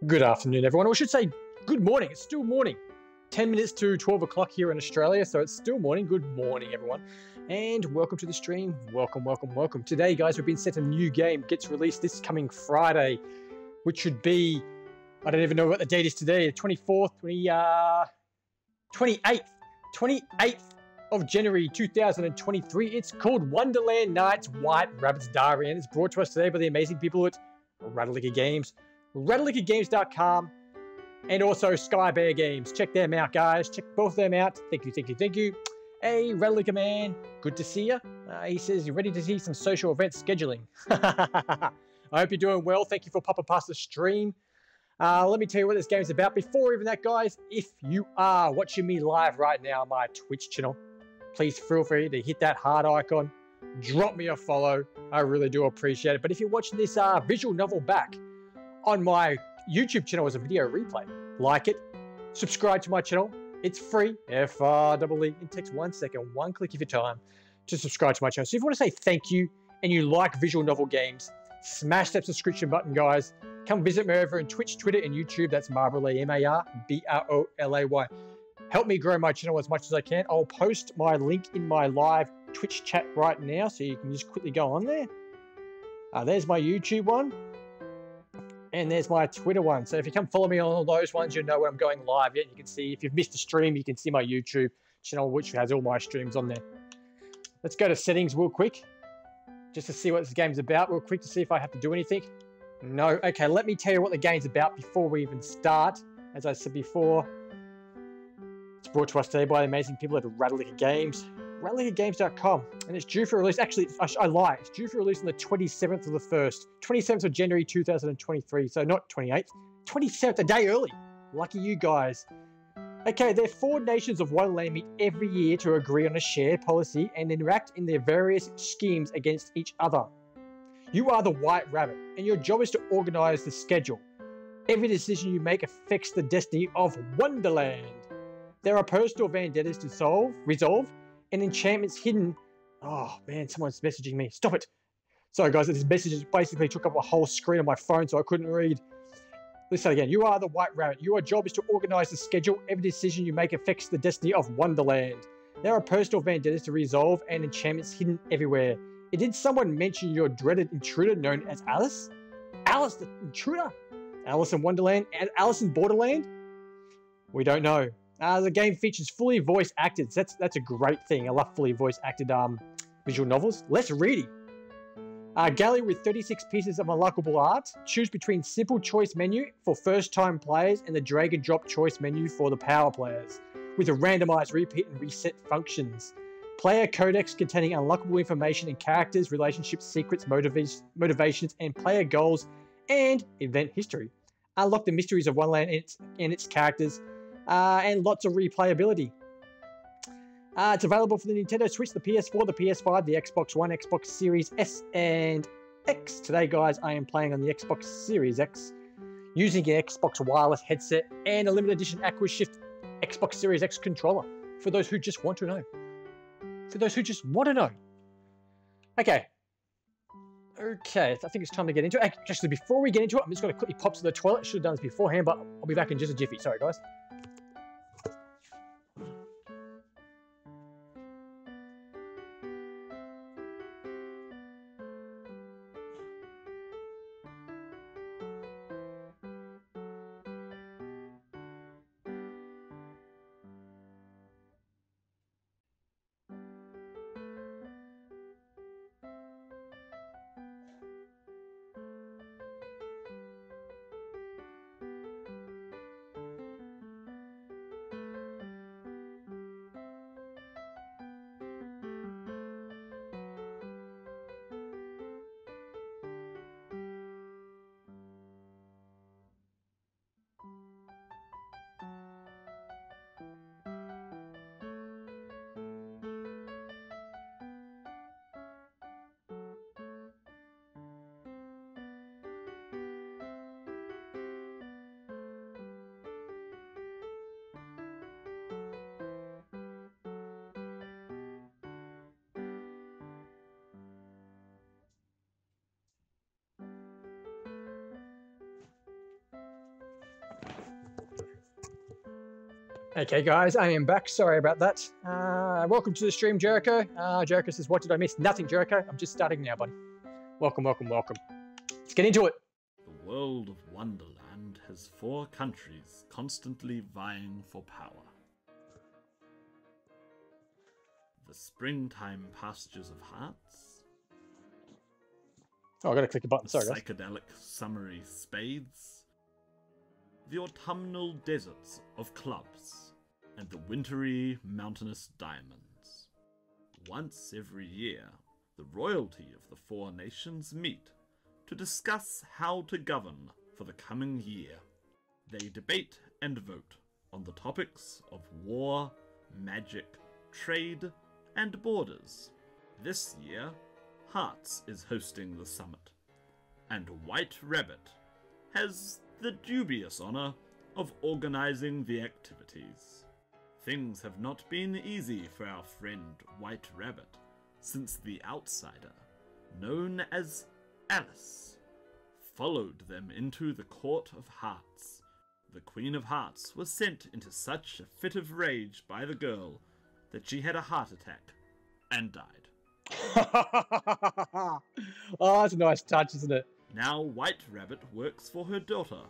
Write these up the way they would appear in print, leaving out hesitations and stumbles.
Good afternoon, everyone. Or I should say good morning. It's still morning. 10 minutes to 12 o'clock here in Australia, so it's still morning. Good morning, everyone. And welcome to the stream. Welcome, welcome, welcome. Today, guys, we've been set a new game. Gets released this coming Friday, which should be, I don't even know what the date is today, 24th, 28th of January 2023. It's called Wonderland Nights White Rabbit's Diary, and it's brought to us today by the amazing people at Ratalaika Games. RatalaikaGames.com and also Sky Bear Games. Check them out, guys. Check both of them out. Thank you, thank you, thank you. Hey, Ratalaika man, good to see you. He says you're ready to see some social event scheduling. I hope you're doing well. Thank you for popping past the stream. Let me tell you what this game is about. Before even that, guys, if you are watching me live right now on my Twitch channel, please feel free to hit that heart icon. Drop me a follow. I really do appreciate it. But if you're watching this visual novel back on my YouTube channel as a video replay, like it, subscribe to my channel. It's free, F-R-E-E. It takes 1 second, one click of your time to subscribe to my channel. So if you want to say thank you and you like visual novel games, smash that subscription button, guys. Come visit me over on Twitch, Twitter, and YouTube. That's Marbrolay, M-A-R-B-R-O-L-A-Y. Help me grow my channel as much as I can. I'll post my link in my live Twitch chat right now, so you can just quickly go on there. There's my YouTube one. And there's my Twitter one. So if you come follow me on all those ones, you'll know when I'm going live. Yet you can see, if you've missed a stream, you can see my YouTube channel, which has all my streams on there. Let's go to settings real quick, just to see what this game's about real quick, to see if I have to do anything. No. Okay, let me tell you what the game's about before we even start. As I said before, it's brought to us today by the amazing people at Ratalaika Games. RatalaikaGames.com, and it's due for release. Actually, I lie. It's due for release on the 27th of the 1st, 27th of January 2023. So not 28th, 27th, a day early. Lucky you guys. Okay, the four nations of Wonderland meet every year to agree on a shared policy and interact in their various schemes against each other. You are the White Rabbit, and your job is to organize the schedule. Every decision you make affects the destiny of Wonderland. There are personal vendettas to resolve, and enchantments hidden. Oh man, someone's messaging me. Stop it. Sorry guys, this message basically took up a whole screen on my phone, so I couldn't read. Listen again. You are the White Rabbit. Your job is to organize the schedule. Every decision you make affects the destiny of Wonderland. There are personal vendettas to resolve and enchantments hidden everywhere. Did someone mention your dreaded intruder known as Alice? Alice the intruder? Alice in Wonderland? And Alice in Borderland? We don't know. The game features fully voice acted. So that's a great thing. I love fully voice acted visual novels. Less reading. Gallery with 36 pieces of unlockable art. Choose between simple choice menu for first time players and the drag and drop choice menu for the power players, with a randomized repeat and reset functions. Player codex containing unlockable information and characters, relationships, secrets, motivations, and player goals and event history. Unlock the mysteries of Wonderland and its characters. And lots of replayability. It's available for the Nintendo Switch, the PS4, the PS5, the Xbox One, Xbox Series S and X. Today, guys, I am playing on the Xbox Series X using an Xbox wireless headset and a limited edition AquaShift Xbox Series X controller. For those who just want to know. Okay. Okay, I think it's time to get into it. Actually, before we get into it, I'm just going to quickly pop to the toilet. Should have done this beforehand, but I'll be back in just a jiffy. Sorry, guys. Okay, guys, I am back. Sorry about that. Welcome to the stream, Jericho. Jericho says, what did I miss? Nothing, Jericho. I'm just starting now, buddy. Welcome, welcome, welcome. Let's get into it. The world of Wonderland has 4 countries constantly vying for power. The springtime pastures of hearts. Oh, I gotta click a button. Sorry, guys. Psychedelic summery spades. The autumnal deserts of clubs. And the wintry mountainous diamonds. Once every year, the royalty of the 4 nations meet to discuss how to govern for the coming year. They debate and vote on the topics of war, magic, trade, and borders. This year, Hearts is hosting the summit, and White Rabbit has the dubious honor of organizing the activities. Things have not been easy for our friend White Rabbit since the outsider, known as Alice, followed them into the Court of Hearts. The Queen of Hearts was sent into such a fit of rage by the girl that she had a heart attack and died. Oh, that's a nice touch, isn't it? Now White Rabbit works for her daughter,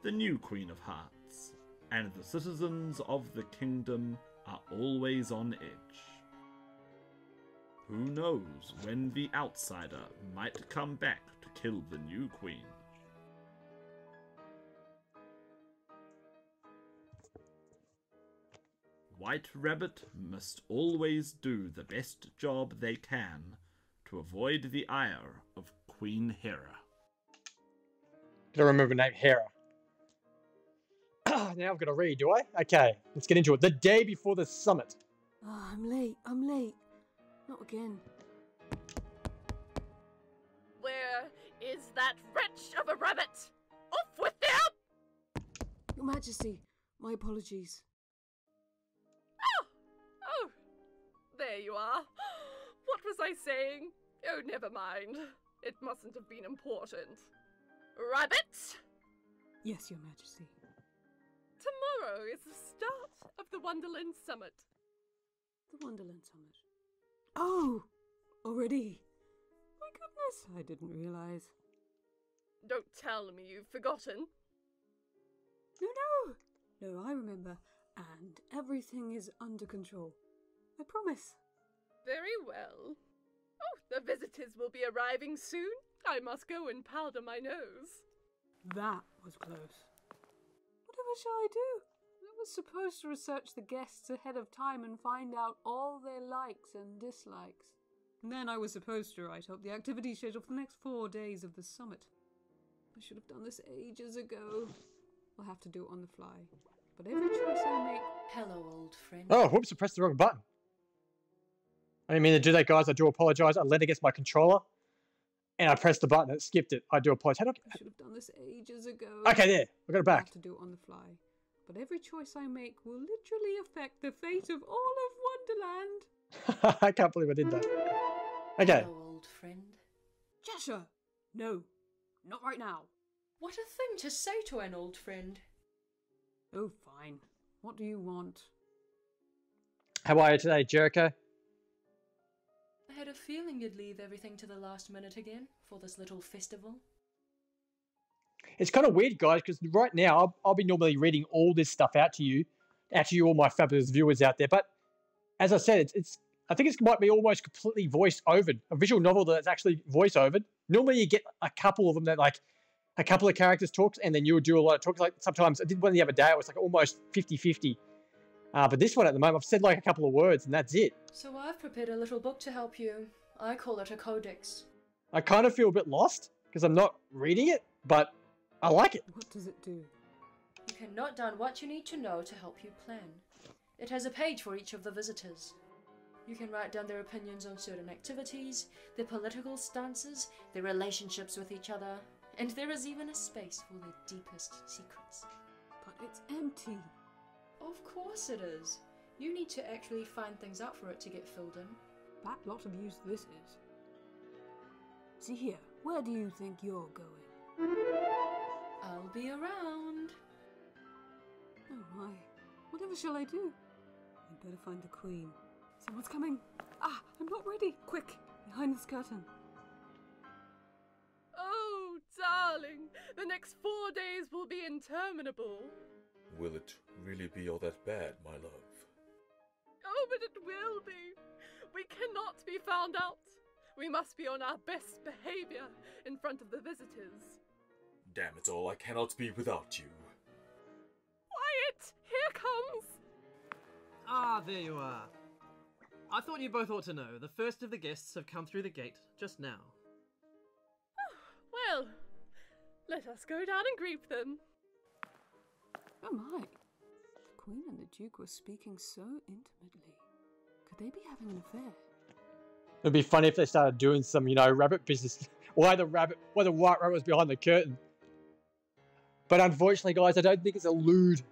the new Queen of Hearts, and the citizens of the kingdom are always on edge. Who knows when the outsider might come back to kill the new queen? White Rabbit must always do the best job they can to avoid the ire of Queen Hera. Gotta remember the name Hera. Now I've got to read, do I? Okay, let's get into it. The day before the summit. Oh, I'm late. Not again. Where is that wretch of a rabbit? Off with them! Your Majesty, my apologies. Oh, there you are. What was I saying? Oh, never mind. It mustn't have been important. Rabbit! Yes, Your Majesty. Tomorrow is the start of the Wonderland Summit. The Wonderland Summit. Oh! Already? My goodness, I didn't realise. Don't tell me you've forgotten. No, I remember. And everything is under control. I promise. Very well. Oh, the visitors will be arriving soon. I must go and powder my nose. That was close. Whatever shall I do? I was supposed to research the guests ahead of time and find out all their likes and dislikes. And then I was supposed to write up the activity schedule for the next 4 days of the summit. I should have done this ages ago. I'll have to do it on the fly. But every choice I make... Hello, old friend. Oh, whoops, I pressed the wrong button. I didn't mean to do that, guys. I do apologize. I leaned against my controller, and I pressed the button. It skipped it. I do apologize. I should have done this ages ago. Okay, there. I got it I back. have to do it on the fly. But every choice I make will literally affect the fate of all of Wonderland. I can't believe I did that. Okay. Hello, old friend. Jasher! No, not right now. What a thing to say to an old friend. Oh, fine. What do you want? How are you today, Jericho? I had a feeling you'd leave everything to the last minute again for this little festival. It's kind of weird, guys, because right now I'll be normally reading all this stuff out to you, all my fabulous viewers out there. But as I said, I think it might be almost completely voice overed, a visual novel that's actually voice overed. Normally you get a couple of them that like a couple of characters talks, and then you would do a lot of talks. Like sometimes I did one the other day, it was like almost 50-50. But this one at the moment, I've said like a couple of words, and that's it. So I've prepared a little book to help you. I call it a codex. I kind of feel a bit lost because I'm not reading it, but I like it. What does it do? You can note down what you need to know to help you plan. It has a page for each of the visitors. You can write down their opinions on certain activities, their political stances, their relationships with each other, and there is even a space for their deepest secrets. But it's empty. Of course it is. You need to actually find things out for it to get filled in. That lot of use this is. See here, where do you think you're going? I'll be around. Oh my. What Whatever shall I do? I'd better find the Queen. Someone's coming. Ah, I'm not ready. Quick, behind this curtain. Oh, darling, the next 4 days will be interminable. Will it really be all that bad, my love? Oh, but it will be. We cannot be found out. We must be on our best behavior in front of the visitors. Damn it all, I cannot be without you. Quiet! Here comes! Ah, there you are. I thought you both ought to know. The first of the guests have come through the gate just now. Well, let us go down and greet them. Oh my. The Queen and the Duke were speaking so intimately. Could they be having an affair? It'd be funny if they started doing some, rabbit business. Why the white rabbit was behind the curtain. But unfortunately, guys, I don't think it's a lewd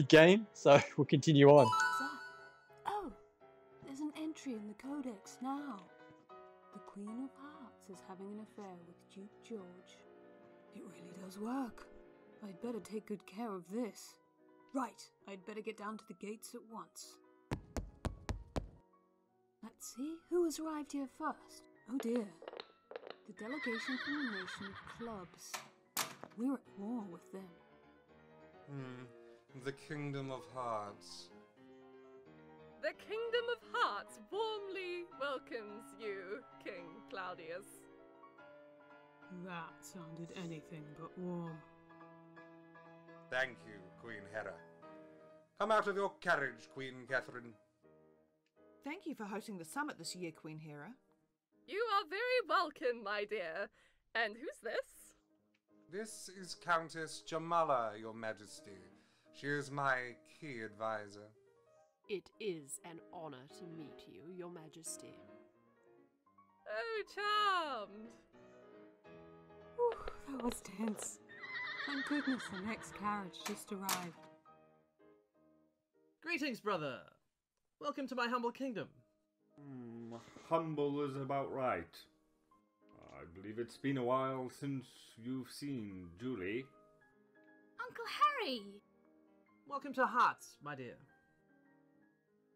game, so we'll continue on. What's that? Oh, there's an entry in the Codex now. The Queen of Hearts is having an affair with Duke George. It really does work. I'd better take good care of this. Right, I'd better get down to the gates at once. Let's see, who has arrived here first? Oh dear. The delegation from the nation of clubs. We're at war with them. The Kingdom of Hearts. The Kingdom of Hearts warmly welcomes you, King Claudius. That sounded anything but warm. Thank you, Queen Hera. Come out of your carriage, Queen Catherine. Thank you for hosting the summit this year, Queen Hera. You are very welcome, my dear. And who's this? This is Countess Jamala, Your Majesty. She is my key advisor. It is an honor to meet you, Your Majesty. Oh, charmed. Whew, that was tense. Thank goodness the next carriage just arrived. Greetings, brother. Welcome to my humble kingdom. Humble is about right. I believe it's been a while since you've seen Julie. Uncle Harry! Welcome to Hearts, my dear.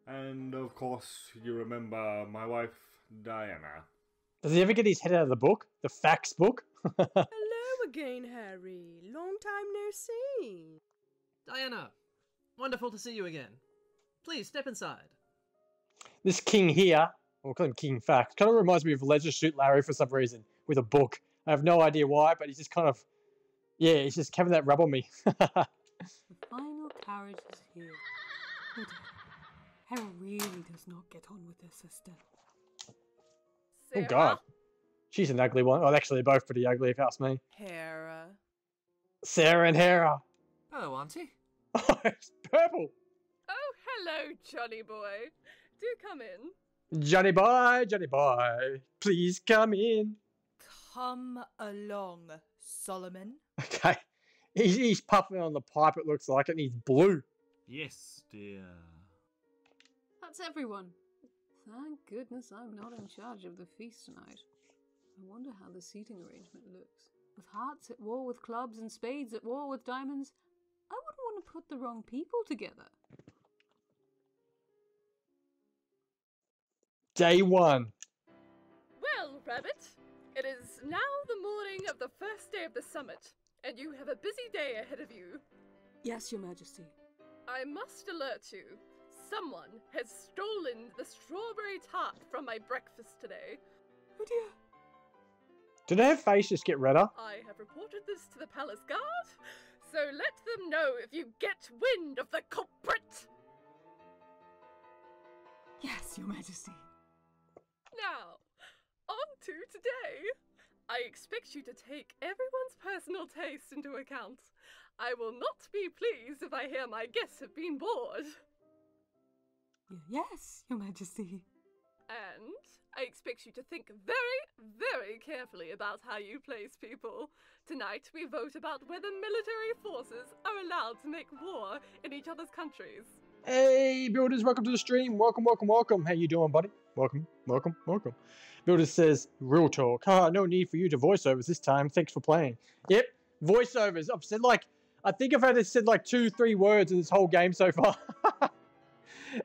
And of course, you remember my wife, Diana. Does he ever get his head out of the book? The facts book? Hello again, Harry. Long time no see. Diana, wonderful to see you again. Please, step inside. This king here, we'll call him King Facts, kind of reminds me of Leisure Suit Larry for some reason, with a book. I have no idea why, but he's just kind of, he's just having that rub on me. The final carriage is here. Oh dear. Hera really does not get on with her sister. Oh god. She's an ugly one. Oh, actually, they're both pretty ugly if you ask me. Hera. Sarah and Hera. Hello, Auntie. Oh, it's purple. Oh, hello, Johnny boy. Do come in. Johnny boy, please come in. Come along, Solomon. Okay. He's puffing on the pipe, it looks like, and he's blue. Yes, dear. That's everyone. Thank goodness I'm not in charge of the feast tonight. I wonder how the seating arrangement looks. With hearts at war with clubs and spades at war with diamonds, I wouldn't want to put the wrong people together. Day one. Well, Rabbit, it is now the morning of the first day of the summit, and you have a busy day ahead of you. Yes, Your Majesty. I must alert you. Someone has stolen the strawberry tart from my breakfast today. Oh dear. Did her face just get redder? I have reported this to the palace guard, so let them know if you get wind of the culprit. Yes, Your Majesty. Now, on to today. I expect you to take everyone's personal taste into account. I will not be pleased if I hear my guests have been bored. Yes, Your Majesty. And I expect you to think very, very carefully about how you place people. Tonight we vote about whether military forces are allowed to make war in each other's countries. Hey, Builders, welcome to the stream. Welcome. How you doing, buddy? Welcome. Builders says, real talk. No need for you to voiceovers this time. Thanks for playing. Yep, voiceovers. I've said, I think I've only said like 2-3 words in this whole game so far.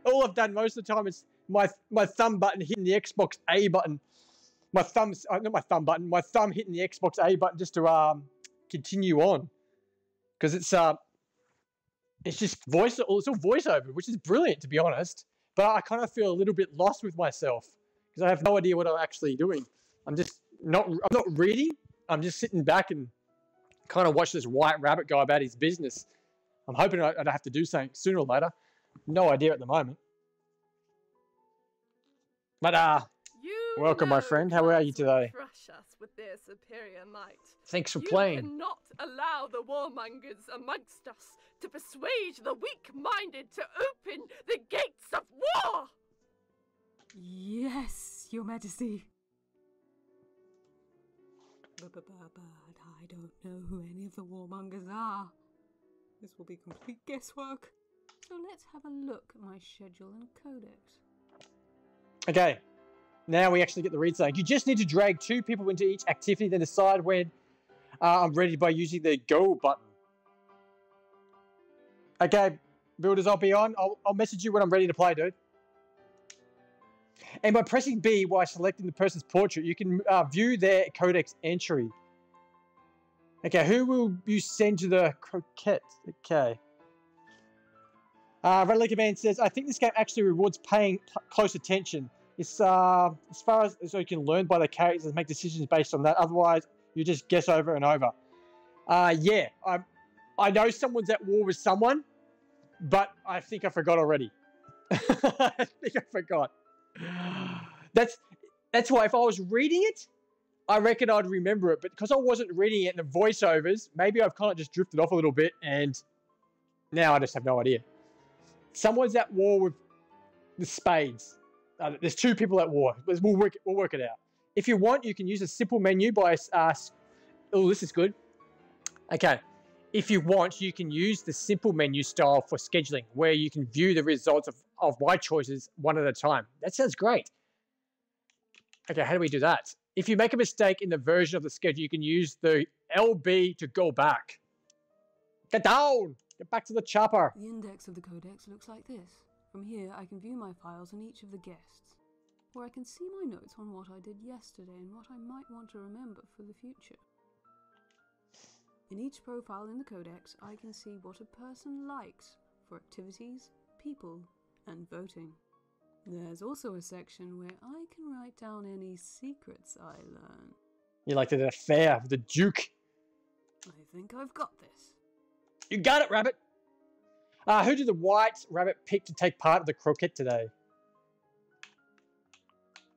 All I've done most of the time is my thumb button hitting the Xbox A button. My thumb's not my thumb button. My thumb hitting the Xbox A button just to continue on, because it's just voice. It's all voiceover, which is brilliant to be honest. But I kind of feel a little bit lost with myself because I have no idea what I'm actually doing. I'm not reading. I'm just sitting back and kind of watch this white rabbit go about his business. I'm hoping I'd have to do something sooner or later. No idea at the moment. But welcome, my friend. How are you today? Crush us with their superior might. Thanks for playing. You cannot allow the warmongers amongst us to persuade the weak-minded to open the gates of war! Yes, Your Majesty. But I don't know who any of the warmongers are. This will be complete guesswork. So let's have a look at my schedule and codex. Okay, now we actually get the read saying. You just need to drag 2 people into each activity, then decide when I'm ready by using the go button. Okay, builders, I'll be on. I'll message you when I'm ready to play, dude. And by pressing B while selecting the person's portrait, you can view their codex entry. Okay, who will you send to the croquette? Okay. Ratalaika Man says, I think this game actually rewards paying close attention. It's as far as so you can learn by the characters and make decisions based on that. Otherwise, you just guess over and over. Yeah, I know someone's at war with someone, but I think I forgot already. I think I forgot. That's why if I was reading it, I reckon I'd remember it. But because I wasn't reading it in the voiceovers, maybe I've kind of just drifted off a little bit, and now I just have no idea. Someone's at war with the spades. There's 2 people at war. We'll work it out. If you want, you can use a simple menu by... oh, this is good. Okay. If you want, you can use the simple menu style for scheduling, where you can view the results of my choices one at a time. That sounds great. Okay, how do we do that? If you make a mistake in the version of the schedule, you can use the LB to go back. Get down! Get back to the chopper. The index of the codex looks like this. From here, I can view my files on each of the guests, where I can see my notes on what I did yesterday and what I might want to remember for the future. In each profile in the codex, I can see what a person likes for activities, people, and voting. There's also a section where I can write down any secrets I learn. You like the affair with the Duke. I think I've got this. You got it, Rabbit. Who did the white rabbit pick to take part of the croquet today?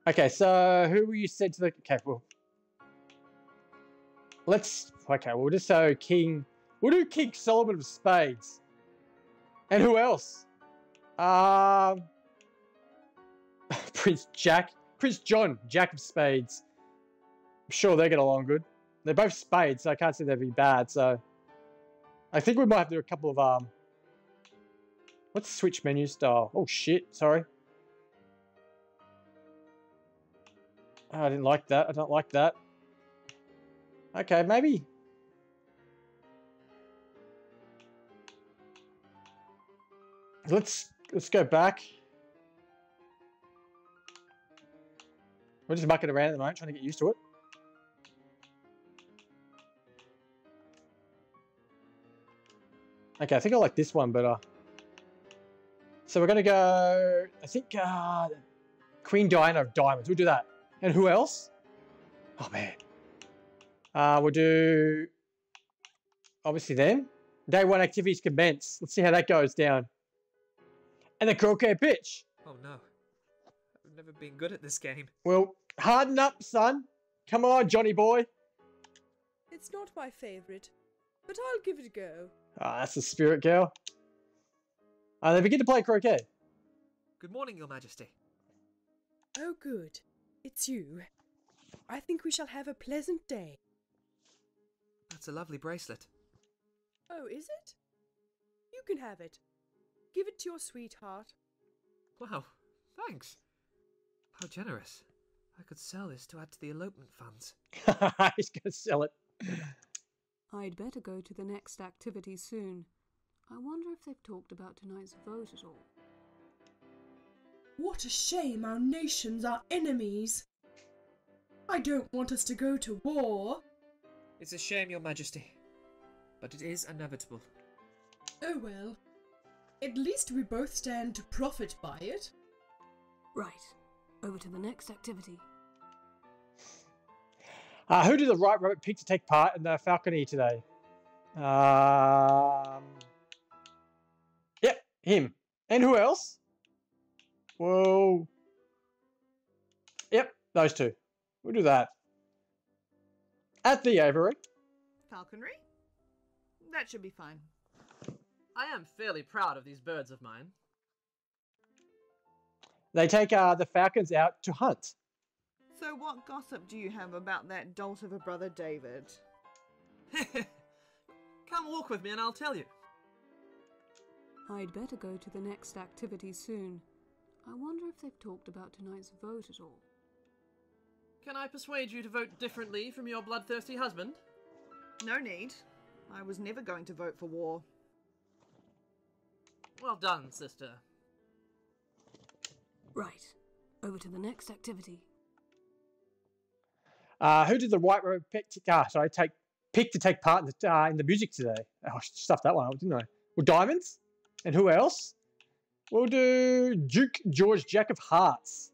Okay, so who will you send to the... Okay, well... Okay, we'll just say King... We'll do King Solomon of Spades. And who else? Prince John, Jack of Spades. I'm sure they get along good. They're both spades, so I can't see they'd be bad, so... I think we might have to do a couple of, What's switch menu style? Oh, shit, sorry. Oh, I didn't like that. I don't like that. Okay, maybe... Let's go back. We're just mucking around at the moment, trying to get used to it. Okay, I think I like this one better. So we're going to go, I think, Queen Diana of Diamonds. We'll do that. And who else? Oh, man. We'll do, obviously, them. Day 1 activities commence. Let's see how that goes down. And the croquet pitch. Oh, no. I've never been good at this game. Well, harden up, son. Come on, Johnny boy. It's not my favourite, but I'll give it a go. Ah, that's the spirit, girl. They begin to play croquet. Good morning, Your Majesty. Oh, good. It's you. I think we shall have a pleasant day. That's a lovely bracelet. Oh, is it? You can have it. Give it to your sweetheart. Wow, thanks. How generous. I could sell this to add to the elopement funds. He's going to sell it. I'd better go to the next activity soon. I wonder if they've talked about tonight's vote at all. What a shame our nations are enemies. I don't want us to go to war. It's a shame, Your Majesty, but it is inevitable. Oh well. At least we both stand to profit by it. Right. Over to the next activity. Who did the White Rabbit pick to take part in the falconry today? Yep, him. And who else? Whoa. Yep, those two. We'll do that. At the aviary. Falconry? That should be fine. I am fairly proud of these birds of mine. They take the falcons out to hunt. So what gossip do you have about that dolt of a brother David? Come walk with me and I'll tell you. I'd better go to the next activity soon. I wonder if they've talked about tonight's vote at all. Can I persuade you to vote differently from your bloodthirsty husband? No need. I was never going to vote for war. Well done, sister. Right. Over to the next activity. Who did the White Rabbit pick to take part in the music today? Oh, I stuffed that one up, didn't I? Well, Diamonds. And who else? We'll do Duke George Jack of Hearts.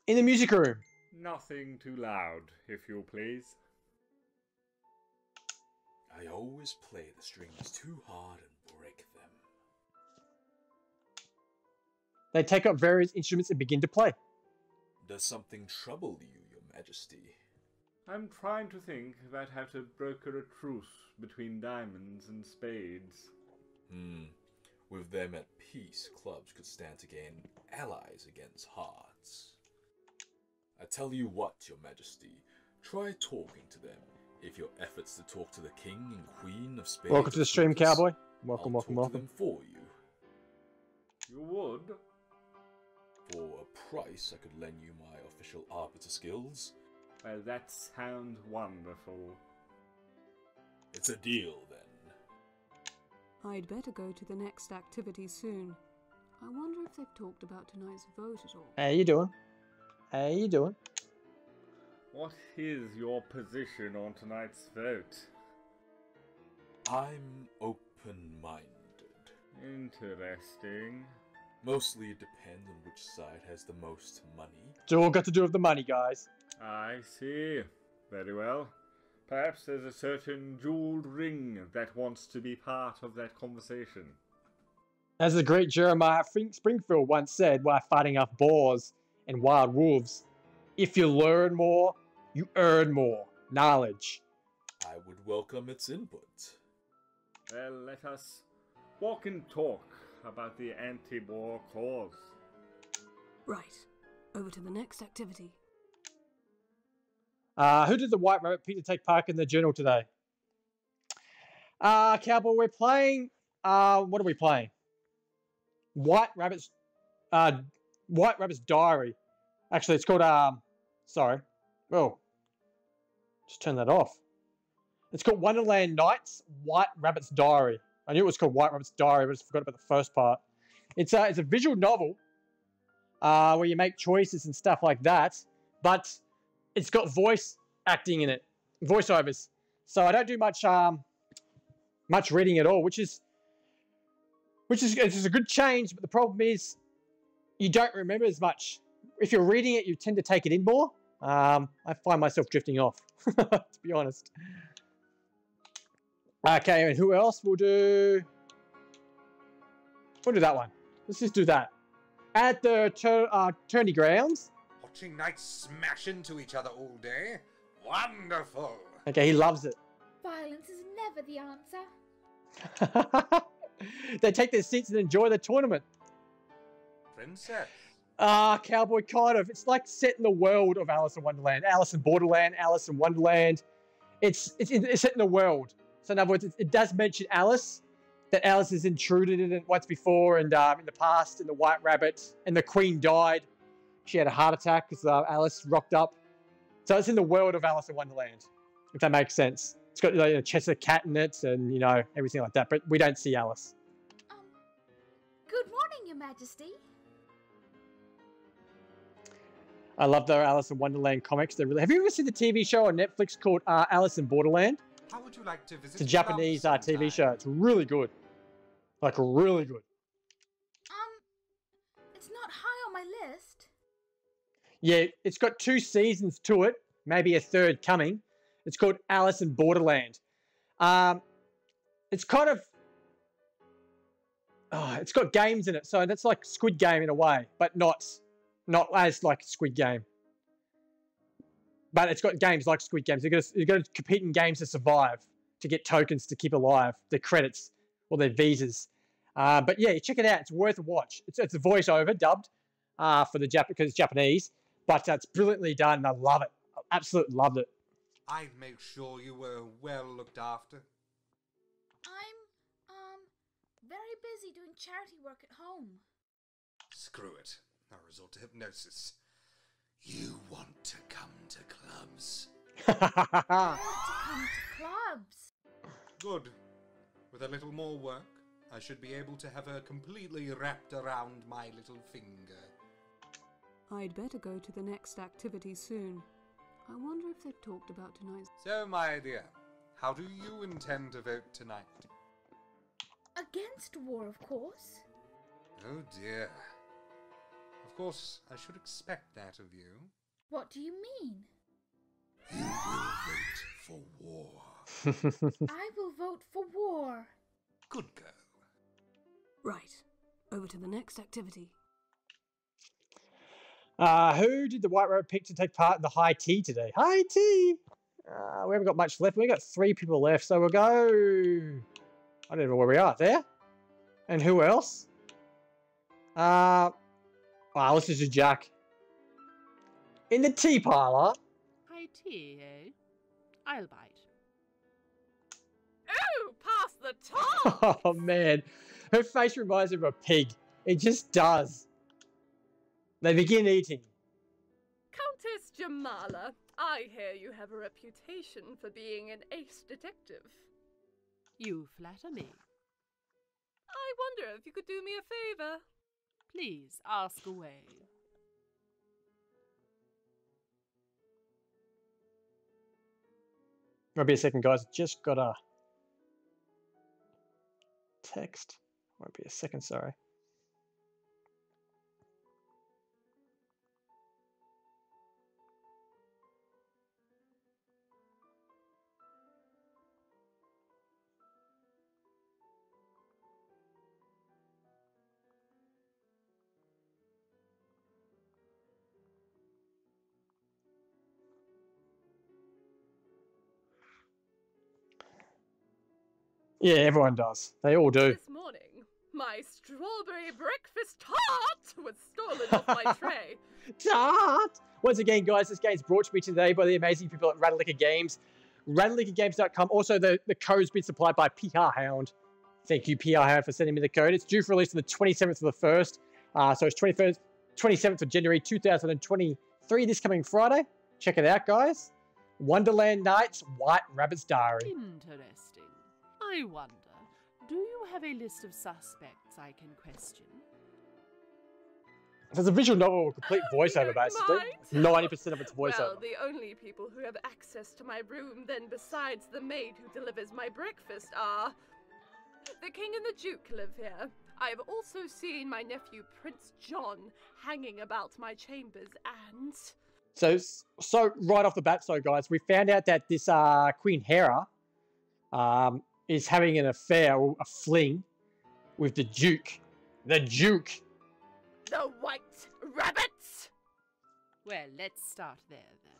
In the music room. Nothing too loud, if you please. I always play the strings too hard and break them. They take up various instruments and begin to play. Does something trouble you, Your Majesty? I'm trying to think about how to broker a truce between diamonds and spades. With them at peace, clubs could stand to gain allies against hearts. I tell you what, Your Majesty, try talking to them. If your efforts to talk to the King and Queen of Spades... Welcome to the stream, Cowboy. Welcome. I'll talk to them for you. You would? For a price, I could lend you my official arbiter skills. Well, that sounds wonderful. It's a deal, then. I'd better go to the next activity soon. I wonder if they've talked about tonight's vote at all. How you doing? How you doing? What is your position on tonight's vote? I'm open-minded. Interesting. Mostly it depends on which side has the most money. It's all got to do with the money, guys. I see. Very well. Perhaps there's a certain jeweled ring that wants to be part of that conversation. As the great Jeremiah Springfield once said while fighting off boars and wild wolves, if you learn more, you earn more knowledge. I would welcome its input. Well, let us walk and talk about the anti-war cause. Right. Over to the next activity. Who did the White Rabbit pick to take part in the journal today? Cowboy, we're playing... what are we playing? White Rabbit's Diary. Actually, it's called... sorry. Oh. Just turn that off. It's called Wonderland Nights, White Rabbit's Diary. I knew it was called White Rabbit's Diary, but I just forgot about the first part. It's a visual novel where you make choices and stuff like that, but it's got voice acting in it, voiceovers. So I don't do much reading at all, which is a good change. But the problem is you don't remember as much. If you're reading it, you tend to take it in more. I find myself drifting off, to be honest. Okay, and who else? We'll do that one. Let's just do that. At the tourney grounds. Watching knights smash into each other all day. Wonderful. Okay, he loves it. Violence is never the answer. They take their seats and enjoy the tournament. Princess. Cowboy, kind of. It's like set in the world of Alice in Wonderland. Alice in Borderland, Alice in Wonderland. It's set in the world. So in other words, it does mention Alice, that Alice has intruded in it once before and in the past, and the White Rabbit, and the Queen died. She had a heart attack because Alice rocked up. So it's in the world of Alice in Wonderland, if that makes sense. It's got a Cheshire cat in it and, you know, everything like that. But we don't see Alice. Good morning, Your Majesty. I love the Alice in Wonderland comics. They're really... Have you ever seen the TV show on Netflix called Alice in Borderland? How would you like to visit? It's a Japanese TV show. It's really good. Like, really good. It's not high on my list. Yeah, it's got 2 seasons to it. Maybe a third coming. It's called Alice in Borderland. It's kind of... it's got games in it. So that's like Squid Game in a way. But not as like Squid Game. But it's got games like Squid Games. You've got to compete in games to survive, to get tokens to keep alive, their credits or their visas. But yeah, check it out. It's worth a watch. It's a voiceover dubbed for the because it's Japanese, but it's brilliantly done. And I love it. I absolutely loved it. I'd make sure you were well looked after. I'm very busy doing charity work at home. Screw it. I'll resort to hypnosis. You want to come to clubs? I want to come to clubs. Good. With a little more work, I should be able to have her completely wrapped around my little finger. I'd better go to the next activity soon. I wonder if they've talked about tonight's... So, my dear, how do you intend to vote tonight? Against war, of course. Oh dear. Of course, I should expect that of you. What do you mean? You will vote for war. I will vote for war. Good girl. Right. Over to the next activity. Who did the White Rabbit pick to take part in the high tea today? High tea! We haven't got much left. We've got 3 people left, so we'll go... I don't know where we are. There? And who else? Let's just do Jack. In the tea parlour. High tea, eh? I'll bite. Oh, pass the top! Oh, man. Her face reminds me of a pig. It just does. They begin eating. Countess Jamala, I hear you have a reputation for being an ace detective. You flatter me. I wonder if you could do me a favor. Please, ask away. Might be a second, guys. Just got a text. Won't be a second, sorry. Yeah, everyone does. They all do. This morning, my strawberry breakfast tart was stolen off my tray. Tart! Once again, guys, this game's brought to me today by the amazing people at Ratalaika Games. RatalaikaGames.com. Also, the code's been supplied by PR Hound. Thank you, PR Hound, for sending me the code. It's due for release on the 27th of the 1st. So it's 27th of January 2023, this coming Friday. Check it out, guys. Wonderland Nights, White Rabbit's Diary. Interesting. I wonder, do you have a list of suspects I can question? There's a visual novel with complete voiceover, basically. 90% of it's voiceover. Well, the only people who have access to my room then besides the maid who delivers my breakfast are... The King and the Duke live here. I have also seen my nephew Prince John hanging about my chambers and... So right off the bat, guys, we found out that this Queen Hera is having an affair, or a fling, with the Duke. The Duke! The White Rabbits! Well, let's start there then.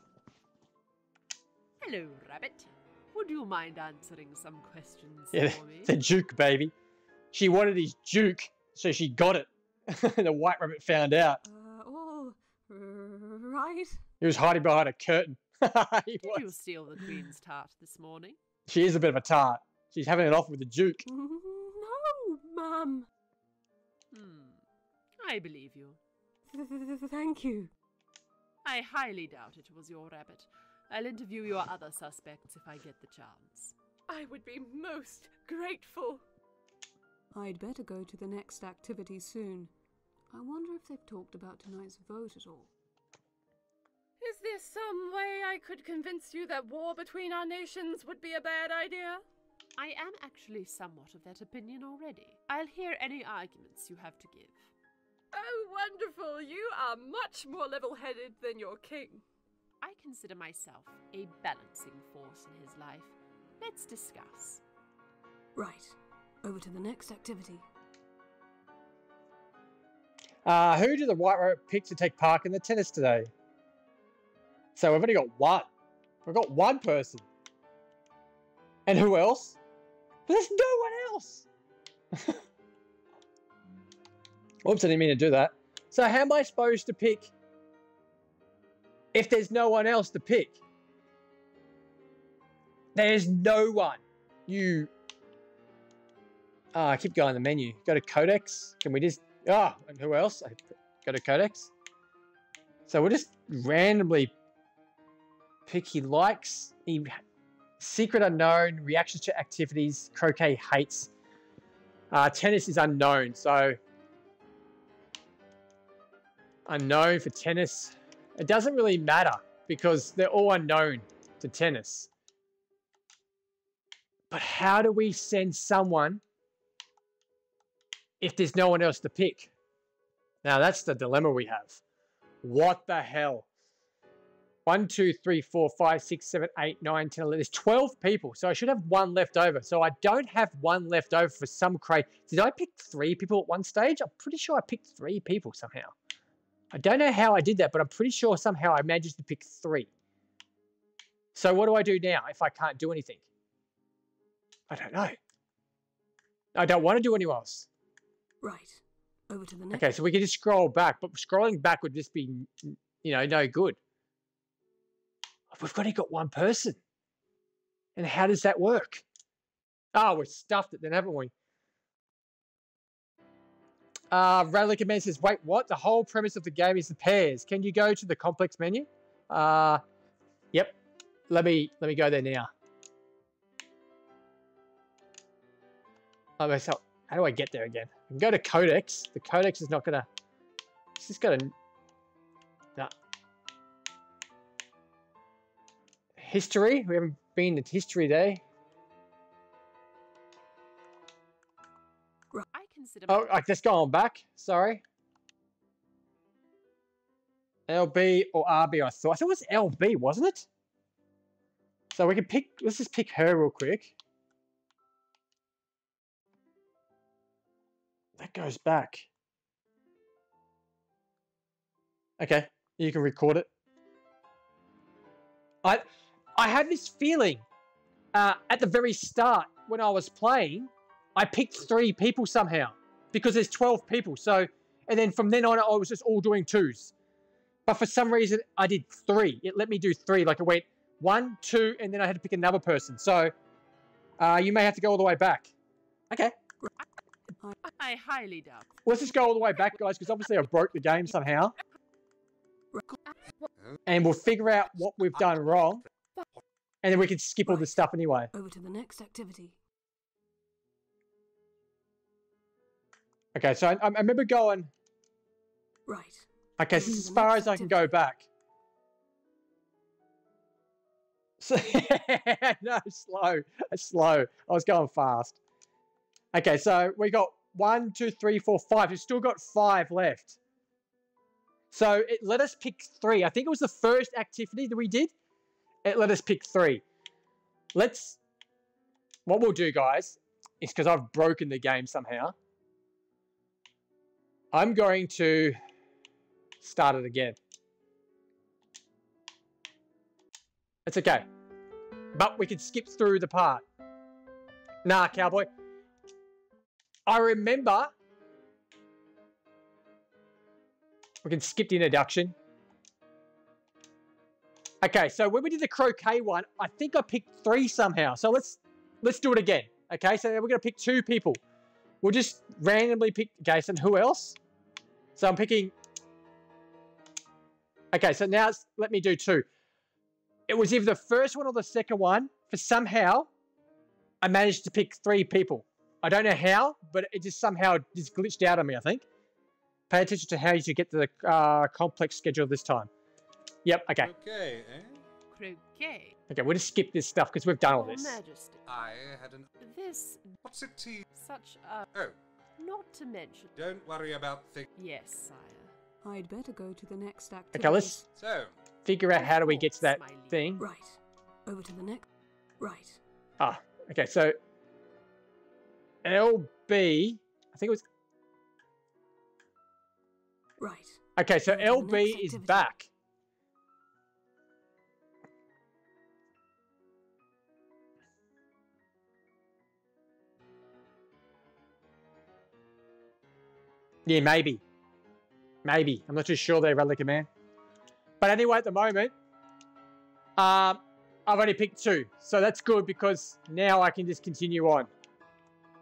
Hello, Rabbit. Would you mind answering some questions for me? The Duke, baby. She wanted his Duke, so she got it. The White Rabbit found out. All right. He was hiding behind a curtain. Did you steal the Queen's tart this morning? She is a bit of a tart. She's having it off with the Duke. No, Mum. I believe you. Thank you. I highly doubt it was your rabbit. I'll interview your other suspects if I get the chance. I would be most grateful. I'd better go to the next activity soon. I wonder if they've talked about tonight's vote at all. Is there some way I could convince you that war between our nations would be a bad idea? I am actually somewhat of that opinion already. I'll hear any arguments you have to give. Oh, wonderful! You are much more level-headed than your king. I consider myself a balancing force in his life. Let's discuss. Right. Over to the next activity. Who did the White Rabbit pick to take part in the tennis today? So we've only got one. We've got one person. And who else? There's no one else. Oops, I didn't mean to do that. So how am I supposed to pick if there's no one else to pick? There's no one. Keep going the menu. Go to Codex. Can we just... and who else? Go to Codex. So we'll just randomly pick he likes. Secret unknown. Reactions to activities. Croquet hates. Tennis is unknown. So unknown for tennis. It doesn't really matter because they're all unknown to tennis. But how do we send someone if there's no one else to pick? Now that's the dilemma we have. What the hell? 1, 2, 3, 4, 5, 6, 7, 8, 9, 10, 11. There's 12 people, so I should have one left over. So I don't have one left over for some crazy. Did I pick 3 people at one stage? I'm pretty sure I picked 3 people somehow. I don't know how I did that, but I'm pretty sure somehow I managed to pick 3. So what do I do now if I can't do anything? I don't know. I don't want to do anyone else. Right. Over to the next. Okay, so we can just scroll back, but scrolling back would just be, no good. We've only got one person. And how does that work? Oh, we've stuffed it then, haven't we? Ratalaika Man says, wait, what? The whole premise of the game is the pairs. Can you go to the complex menu? Yep. Let me go there now. So how do I get there again? I can go to Codex. The Codex is not gonna. It's just gonna. No. History. We haven't been to history day. I consider. Oh, let's go on back. Sorry. LB or RB? I thought it was LB, wasn't it? So we can pick. Let's just pick her real quick. That goes back. Okay, you can record it. I had this feeling at the very start when I was playing, I picked 3 people somehow because there's 12 people. So, and then from then on, I was just all doing 2s. But for some reason, I did 3. It let me do 3. Like it went 1, 2, and then I had to pick another person. So, you may have to go all the way back. Okay. I highly doubt. Let's just go all the way back, guys, because obviously I broke the game somehow. And we'll figure out what we've done wrong. And then we can skip all this stuff anyway. Over to the next activity. Okay, so I remember going... Right. Okay, so this is as far as I can go back. So, no, slow. I was going fast. Okay, so we got 1, 2, 3, 4, 5. We've still got 5 left. So it let us pick 3. I think it was the first activity that we did. It let us pick 3. What we'll do, guys, is because I've broken the game somehow, I'm going to start it again. It's okay. But we can skip through the part. Nah, cowboy. I remember we can skip the introduction. Okay, so when we did the croquet one, I think I picked 3 somehow. So let's do it again. Okay, so we're going to pick 2 people. We'll just randomly pick Jason. Who else? So I'm picking Okay, so now let me do 2. It was either the first one or the second one. For somehow, I managed to pick 3 people. I don't know how, but it just somehow just glitched out on me, I think. Pay attention to how you should get to the complex schedule this time. Yep, okay. Okay, eh? Croquet. Okay, we'll just skip this stuff because we've done all Your this. Majesty. I had an... This... What's it to you? Such a... Oh. Not to mention... Don't worry about things. Yes, sire. I'd better go to the next activity. Okay, let's figure out how do we get to that Smiley. thing. Right. Over to the next. Right. Ah, okay, so LB, I think it was... Right. Okay, so Over to the LB next is activity. back. Yeah, maybe. Maybe. I'm not too sure there, Ratalaika Man. But anyway, at the moment, I've only picked 2. So that's good because now I can just continue on.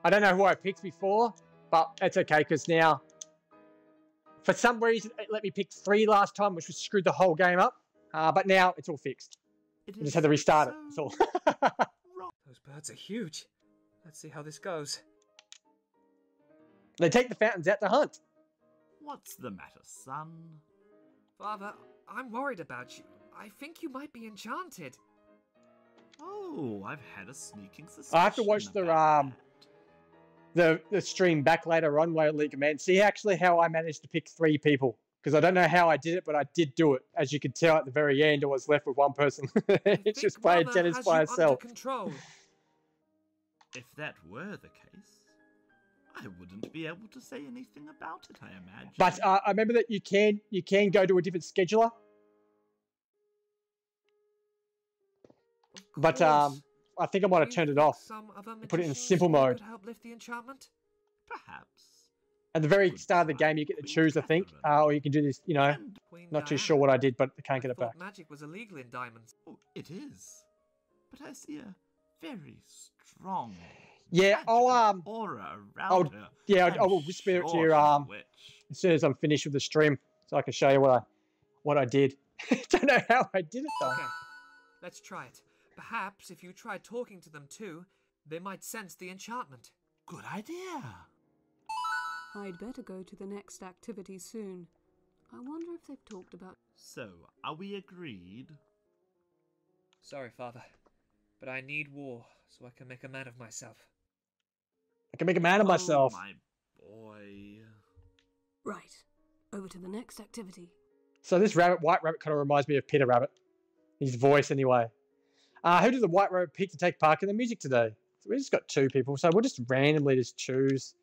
I don't know who I picked before, but that's okay because now, for some reason, it let me pick 3 last time, which was screwed the whole game up. But now it's all fixed. I just had to restart it. That's all. Those birds are huge. Let's see how this goes. They take the fountains out to hunt. What's the matter, son? Father, I'm worried about you. I think you might be enchanted. Oh, I've had a sneaking suspicion. I have to watch the stream back later on, Ratalaika Man. See actually how I managed to pick 3 people. Because I don't know how I did it, but I did do it. As you can tell at the very end, I was left with 1 person. It's just playing tennis by herself. If that were the case, I wouldn't be able to say anything about it, I imagine. But I remember that you can go to a different scheduler. But I think I might have turned it off. And put it in simple mode. Could help lift the enchantment? Perhaps. At the very start of the game, you get to choose, I think. Or you can do this, you know. Not too sure what I did, but I can't get it back. Magic was illegal in Diamonds. Oh, it is. But I see a very strong Yeah, I'll aura around her. Yeah, I I'm will whisper it to sure you she's a witch. as soon as I'm finished with the stream, so I can show you what I did. Don't know how I did it though. Okay, let's try it. Perhaps if you try talking to them too, they might sense the enchantment. Good idea. I'd better go to the next activity soon. I wonder if they've talked about... So, are we agreed? Sorry, Father, but I need war so I can make a man of myself. I can make a man of myself. Oh, my boy. Right. Over to the next activity. So this white rabbit kind of reminds me of Peter Rabbit. His voice anyway. Who did the white rabbit pick to take part in the music today? So we just got 2 people, so we'll just randomly just choose.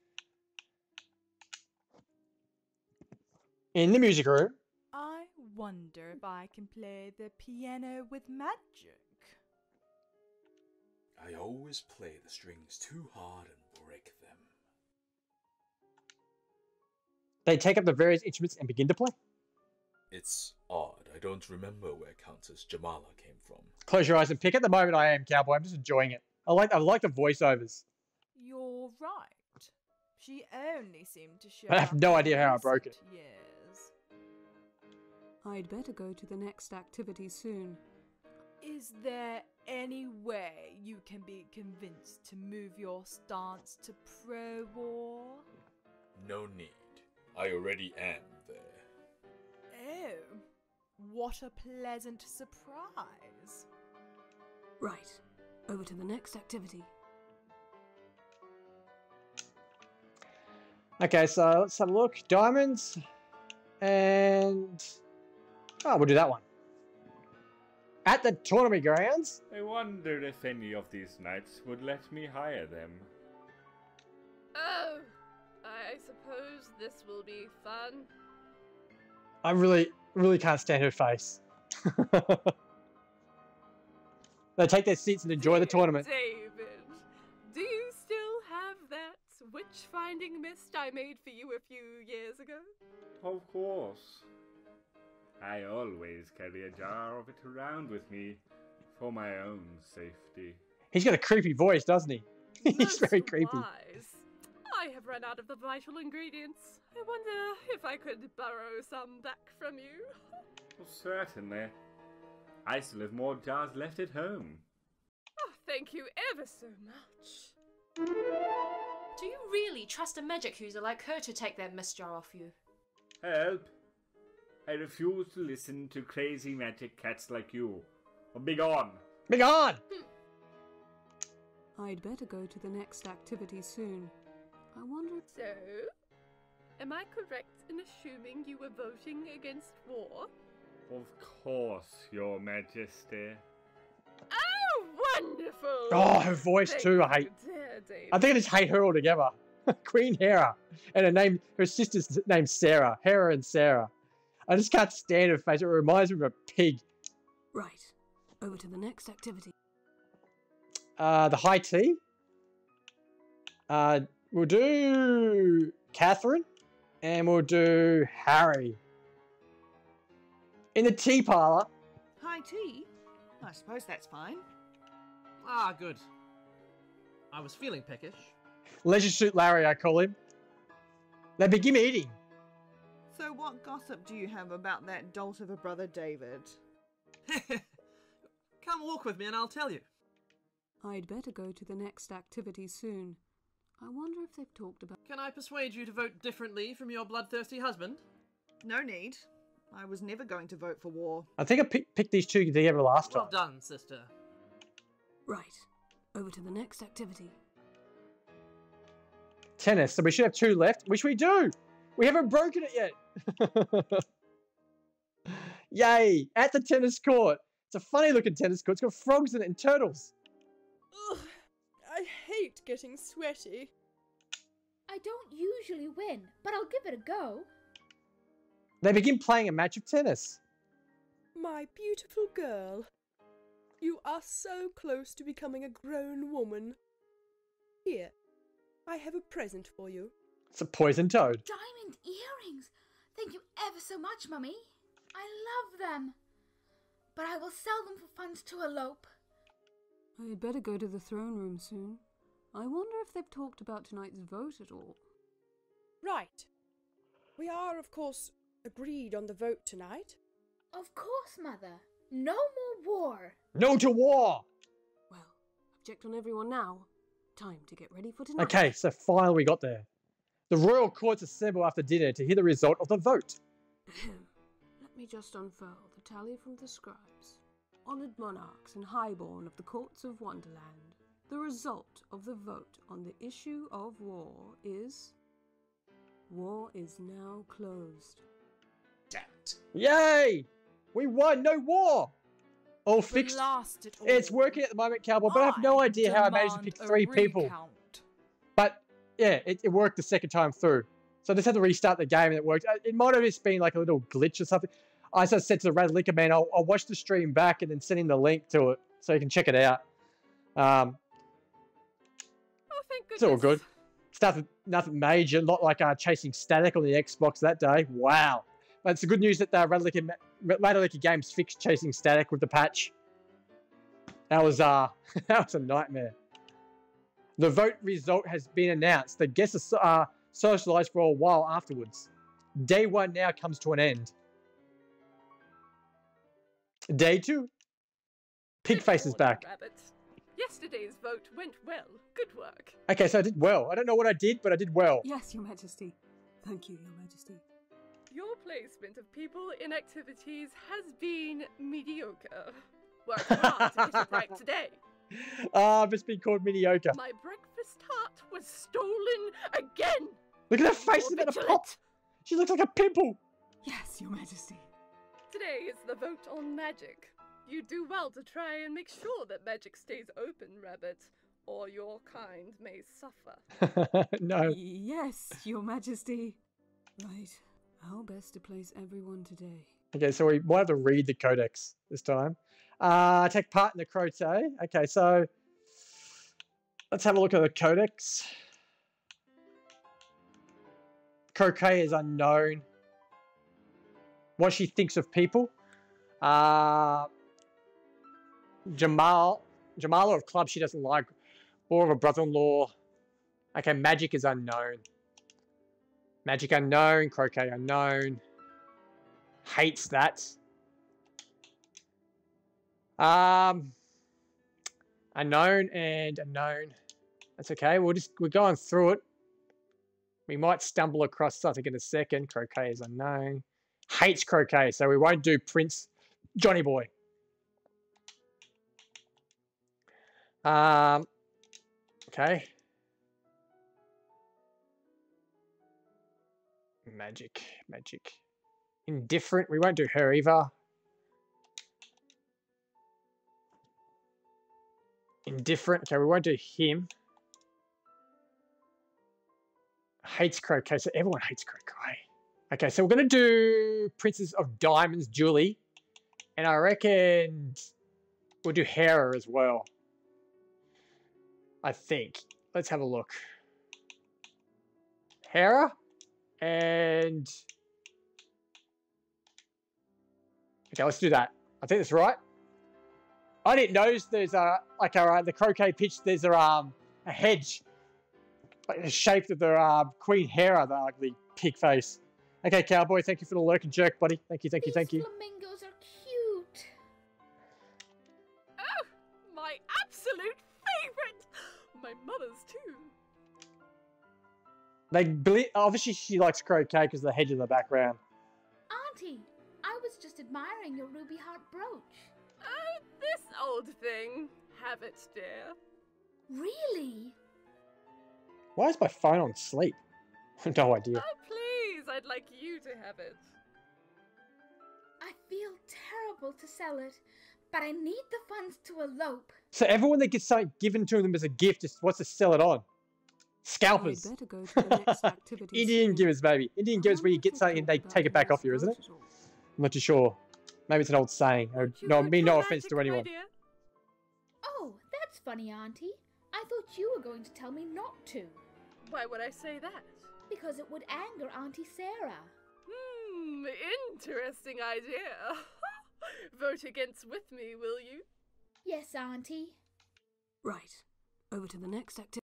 In the music room. I wonder if I can play the piano with magic. I always play the strings too hard and break them. They take up the various instruments and begin to play. It's odd. I don't remember where Countess Jamala came from. Close your eyes and pick. At the moment, I am Cowboy. I'm just enjoying it. I like the voiceovers. You're right. She only seemed to show I have up no in idea how I broke it. recent years. I'd better go to the next activity soon. Is there any way you can be convinced to move your stance to pro-war? No need. I already am there. Oh, what a pleasant surprise. Right. Over to the next activity. Okay, so let's have a look. Diamonds. And... oh, we'll do that one. At the tournament grounds. I wonder if any of these knights would let me hire them. Oh, I suppose this will be fun. I really can't stand her face. They take their seats and enjoy the tournament. David, do you still have that witch-finding mist I made for you a few years ago? Of course. I always carry a jar of it around with me for my own safety. He's got a creepy voice, doesn't he? He's very creepy. Wise. I have run out of the vital ingredients. I wonder if I could borrow some back from you. Well, certainly. I still have more jars left at home. Oh, thank you ever so much. Do you really trust a magic user like her to take that mist jar off you? Help! I refuse to listen to crazy magic cats like you. Or begone! Begone! I'd better go to the next activity soon. I wonder if... So, am I correct in assuming you were voting against war? Of course, Your Majesty. Oh, wonderful! Oh, her voice Thank too, I you, hate. dear David. I think I just hate her altogether. Queen Hera. And her sister's name's Sarah. Hera and Sarah. I just can't stand her face. It reminds me of a pig. Right. Over to the next activity. The high tea. We'll do Catherine. And we'll do Harry. In the tea parlour. High tea? I suppose that's fine. Ah, good. I was feeling peckish. Leisure Suit Larry, I call him. They begin eating. So what gossip do you have about that dolt of a brother David? Come walk with me and I'll tell you. I'd better go to the next activity soon. I wonder if they've talked about... Can I persuade you to vote differently from your bloodthirsty husband? No need. I was never going to vote for war. I think I picked these two together last time. Well done, sister. Right. Over to the next activity. Tennis. So we should have two left, which we do. We haven't broken it yet. Yay. At the tennis court. It's a funny looking tennis court. It's got frogs in it and turtles. Ugh, I hate getting sweaty. I don't usually win, but I'll give it a go. They begin playing a match of tennis. My beautiful girl. You are so close to becoming a grown woman. Here, I have a present for you. It's a poison toad. Diamond earrings! Thank you ever so much, Mummy. I love them. But I will sell them for funds to elope. I'd better go to the throne room soon. I wonder if they've talked about tonight's vote at all. Right. We are, of course, agreed on the vote tonight. Of course, Mother. No more war. No to war! Well, I've checked on everyone now. Time to get ready for tonight. Okay, so finally we got there. The royal courts assemble after dinner to hear the result of the vote. Let me just unfurl the tally from the scribes. Honoured monarchs and highborn of the courts of Wonderland, the result of the vote on the issue of war is... War is now closed. Yay! We won! No war! All fixed. Blast it all. It's working at the moment, Cowboy, but I have no idea how I managed to pick demand a 3 people. recount. But yeah, it worked the second time through. So I just had to restart the game and it worked. It might have just been like a little glitch or something. I just said to the Ratalaika man, I'll watch the stream back and then send him the link to it so you can check it out. Oh, thank goodness. It's all good. It's nothing major, not like chasing static on the Xbox that day. Wow. But it's the good news that Ratalaika Games fixed chasing static with the patch. That was that was a nightmare. The vote result has been announced. The guests are socialized for a while afterwards. Day 1 now comes to an end. Day 2. Pigface is back. Rabbit. Yesterday's vote went well. Good work. Okay, so I did well. I don't know what I did, but I did well. Yes, Your Majesty. Thank you, Your Majesty. Your placement of people in activities has been mediocre. Worked hard to get it right today. I've just been called mediocre. My breakfast tart was stolen again. Look at her face, it's about to pop. She looks like a pimple. Yes, Your Majesty. Today is the vote on magic. You do well to try and make sure that magic stays open, Rabbit, or your kind may suffer. No. Yes, Your Majesty. Right. How best to place everyone today? Okay, so we might have to read the codex this time. Take part in the crotay. Okay, so let's have a look at the codex. Croquet is unknown. What she thinks of people. Jamala of clubs she doesn't like. Or of a brother-in-law. Okay, magic is unknown. Magic unknown. Croquet unknown. Hates that. Unknown and unknown. That's okay. We're going through it. We might stumble across something in a second. Croquet is unknown. Hates croquet, so we won't do Prince Johnny Boy. Okay. Magic. Indifferent. We won't do her either. Indifferent. Okay, we won't do him. Hates croquet, so everyone hates croquet. Okay, so we're going to do Princess of Diamonds, Julie. And I reckon we'll do Hera as well. I think. Let's have a look. Hera and... Okay, let's do that. I think that's right. I didn't notice there's the croquet pitch, there's a hedge. Like the shape of the Queen Hera, the ugly pig face. Okay, Cowboy, thank you for the lurk and jerk, buddy. Thank you. These flamingos are cute. Oh, my absolute favourite! My mother's too. Obviously, she likes croquet because of the hedge in the background. Auntie, I was just admiring your ruby heart brooch. Oh, this old thing. Have it, dear. Really? Why is my phone on sleep? No idea. Oh, please, I'd like you to have it. I feel terrible to sell it, but I need the funds to elope. So everyone that gets something given to them as a gift just wants to sell it on. Scalpers. Better go to the next activity. Indian givers, baby. Indian givers where you get something and they take it back off you, isn't it? I'm not too sure. Maybe it's an old saying. No offense to anyone. Oh, that's funny, Auntie. I thought you were going to tell me not to. Why would I say that? Because it would anger Auntie Sarah. Interesting idea. Vote against with me, will you? Yes, Auntie. Right. Over to the next activity.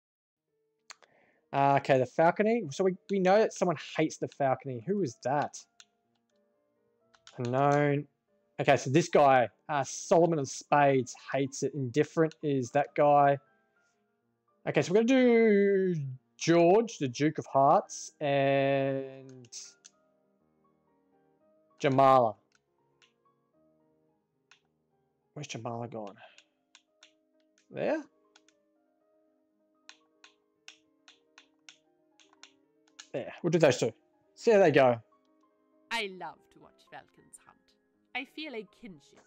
Okay, the falconing. So we know that someone hates the falconing. Who is that? Unknown. Okay, so this guy, Solomon of Spades, hates it. Indifferent is that guy. Okay, so we're going to do George, the Duke of Hearts, and Jamala. Where's Jamala gone? There? There, we'll do those two. See how they go. I love to watch falcons hunt. I feel a kinship.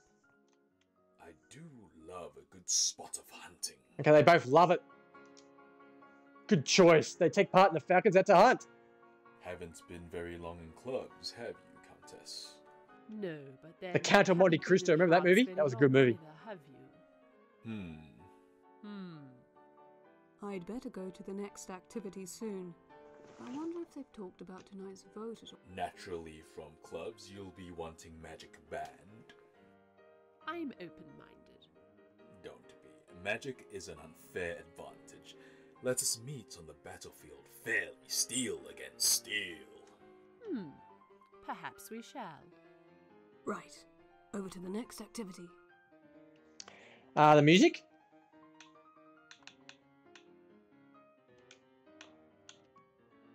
I do love a good spot of hunting. Okay, they both love it. Good choice. They take part in the falcons out to hunt. Haven't been very long in clubs, have you, Countess? No, but then... The Count of Monte Cristo. Remember that movie? That was a good movie. Have you? I'd better go to the next activity soon. I wonder if they've talked about tonight's vote at all. Naturally, from clubs, you'll be wanting Magic Band. I'm open-minded. Don't be. Magic is an unfair advantage. Let us meet on the battlefield fairly, steel against steel. Perhaps we shall. Right. Over to the next activity. The music?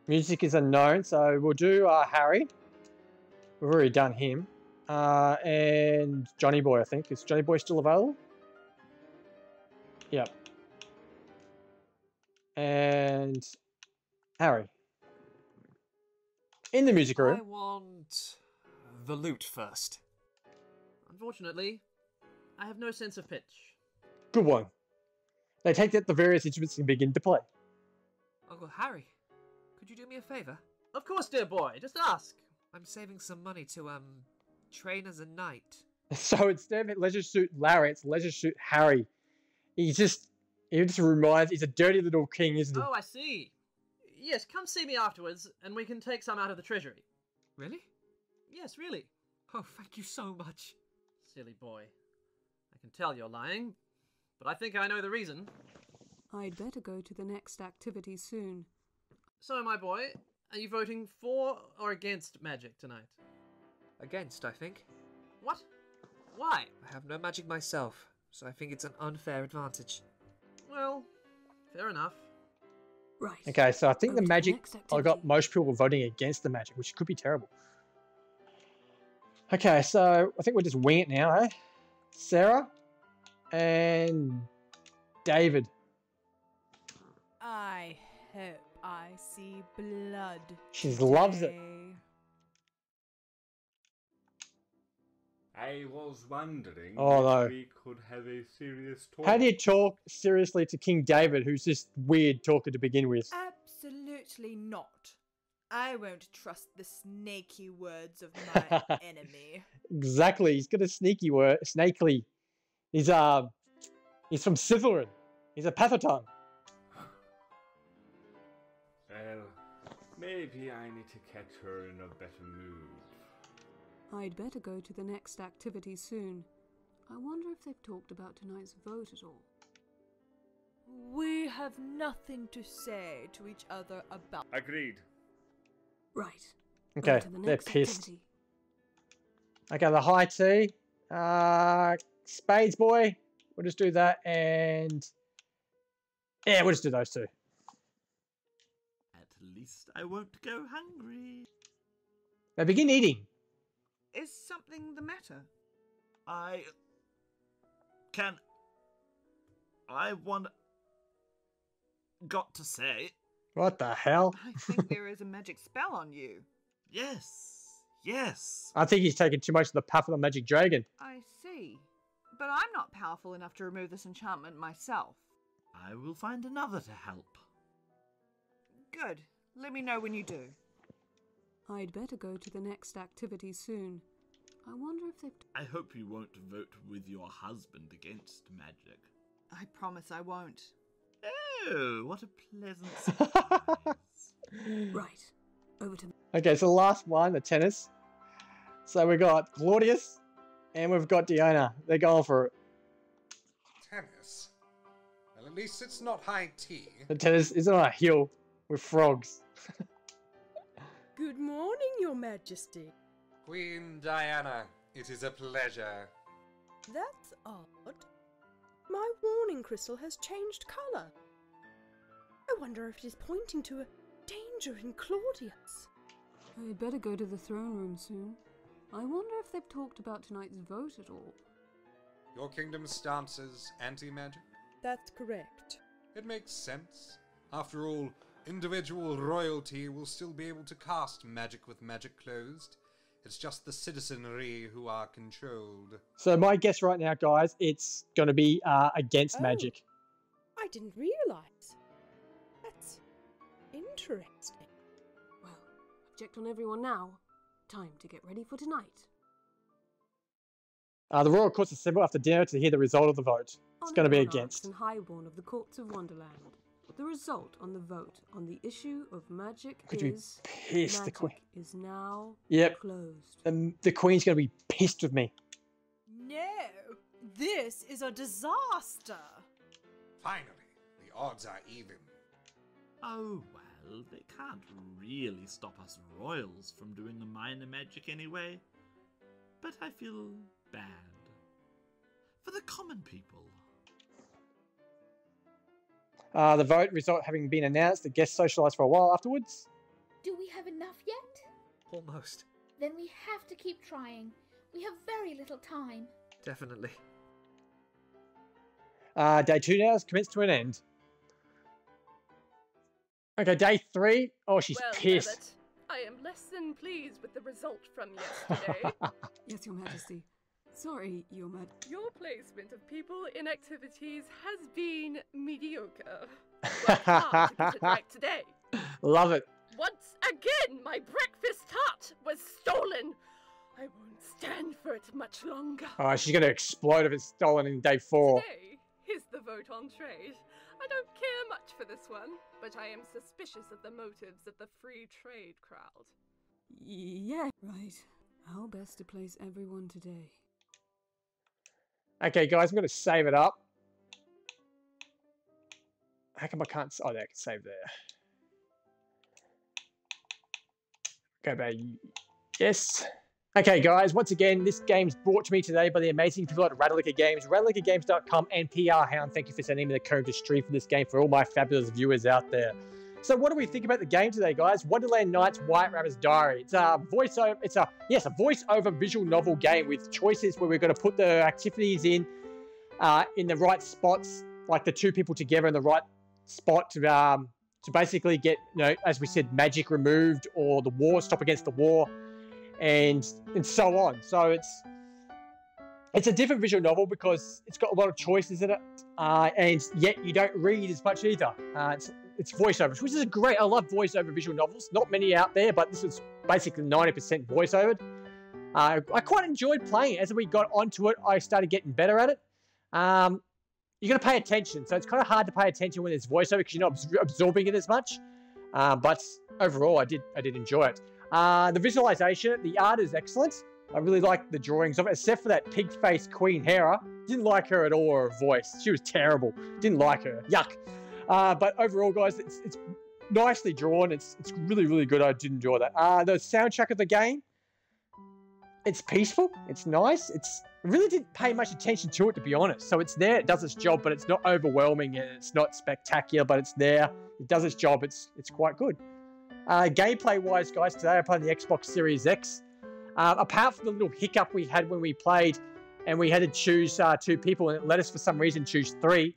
Music is unknown, so we'll do Harry. We've already done him. And Johnny Boy, I think. Is Johnny Boy still available? Yep. And Harry. In the music room. I want the lute first. Unfortunately, I have no sense of pitch. Good one. They take the various instruments and begin to play. Uncle Harry, could you do me a favour? Of course, dear boy, just ask. I'm saving some money to, train as a knight. So instead of Leisure Suit Larry, it's Leisure Suit Harry. He just reminds, he's a dirty little king, isn't he? Oh, I see. Yes, come see me afterwards, and we can take some out of the treasury. Really? Yes, really. Oh, thank you so much. Silly boy. I can tell you're lying, but I think I know the reason. I'd better go to the next activity soon. So, my boy, are you voting for or against magic tonight? Against, I think. What? Why? I have no magic myself, so I think it's an unfair advantage. Well, fair enough. Right. Okay, so I think the magic, next I got most people voting against the magic, which could be terrible. Okay, so I think we'll just wing it now, eh? Sarah and David. I hope I see blood. She loves it. today. I was wondering Oh, if no. we could have a serious talk. How do you talk seriously to King David, who's just weird talker to begin with? Absolutely not. I won't trust the snaky words of my enemy. Exactly, he's got a sneaky word, snakely. He's from Slytherin. He's a Pathoton. Well, maybe I need to catch her in a better mood. I'd better go to the next activity soon. I wonder if they've talked about tonight's vote at all. We have nothing to say to each other about. Agreed. Right. Okay, On to the they're next pissed. activity. Okay, the high tea. Spades boy. We'll just do that, and yeah, we'll just do those two. At least I won't go hungry. Now begin eating. Is something the matter? I want got to say, What the hell? I think there is a magic spell on you. yes. I think he's taking too much of the path of the magic dragon. I see. But I'm not powerful enough to remove this enchantment myself. I will find another to help. Good. Let me know when you do. I'd better go to the next activity soon. I wonder if they've... I hope you won't vote with your husband against magic. I promise I won't. Oh, what a pleasant surprise. Right. Over to... Okay, so the last one, the tennis. So we got Claudius and we've got Diana. They're going for it. Tennis? Well, at least it's not high tea. The tennis is on a hill with frogs. Good morning, Your Majesty. Queen Diana, it is a pleasure. That's odd. My warning crystal has changed colour. I wonder if it is pointing to a danger in Claudius. I'd better go to the throne room soon. I wonder if they've talked about tonight's vote at all. Your kingdom's stance is anti-magic? That's correct. It makes sense. After all, individual royalty will still be able to cast magic with magic closed. It's just the citizenry who are controlled. So my guess right now, guys, it's going to be against magic. I didn't realise. That's interesting. Well, I've checked on everyone now. Time to get ready for tonight. The royal courts assemble after dinner to hear the result of the vote. It's going to be against. And Highborn of the Courts of Wonderland. The result on the vote on the issue of magic Could you is... be pissed, the magic queen? is now Yep. closed. The queen's going to be pissed with me. No, this is a disaster. Finally, the odds are even. Oh, well, they can't really stop us royals from doing the minor magic anyway. But I feel bad. For the common people. The vote result having been announced, the guests socialised for a while afterwards. Do we have enough yet? Almost. Then we have to keep trying. We have very little time. Definitely. Day 2 now has commenced to an end. Okay, day 3. Oh, she's well, pissed. Rabbit, I am less than pleased with the result from yesterday. Yes, Your Majesty. Sorry, Your Majesty. Your placement of people in activities has been mediocre. Work hard to get it right today. Love it. Once again, my breakfast tart was stolen. I won't stand for it much longer. Oh, she's going to explode if it's stolen in day 4. Today is the vote on trade. I don't care much for this one, but I am suspicious of the motives of the free trade crowd. Yeah, right. How best to place everyone today? Okay, guys, I'm going to save it up. How come I can't... Oh, there, I can save there. Go back. Yes. Okay, guys, once again, this game's brought to me today by the amazing people at Ratalaika Games, ratalikagames.com, and PR Hound. Thank you for sending me the code to stream for this game for all my fabulous viewers out there. So what do we think about the game today, guys? Wonderland Nights White Rabbit's Diary. It's a voiceover. It's a voiceover visual novel game with choices where we're going to put the activities in the right spots, like the two people together in the right spot to basically get, as we said, magic removed or the war, stop against the war, and so on. So it's a different visual novel because it's got a lot of choices in it, and yet you don't read as much either. It's voiceovers, which is great. I love voiceover visual novels. Not many out there, but this is basically 90% voiceover. I quite enjoyed playing it. As we got onto it, I started getting better at it. You got to pay attention, so it's kind of hard to pay attention when it's voiceover because you're not absorbing it as much. But overall, I did enjoy it. The visualization, the art is excellent. I really like the drawings of it, except for that pig-faced Queen Hera. Didn't like her at all, or her voice. She was terrible. Didn't like her. Yuck. But overall, guys, it's nicely drawn. It's really, really good. I did enjoy that. The soundtrack of the game, it's peaceful. It's nice. I really didn't pay much attention to it, to be honest. So it's there. It does its job, but it's not overwhelming and it's not spectacular, but it's there. It does its job. It's quite good. Gameplay-wise, guys, today I played the Xbox Series X. Apart from the little hiccup we had when we played and we had to choose 2 people and it let us, for some reason, choose 3.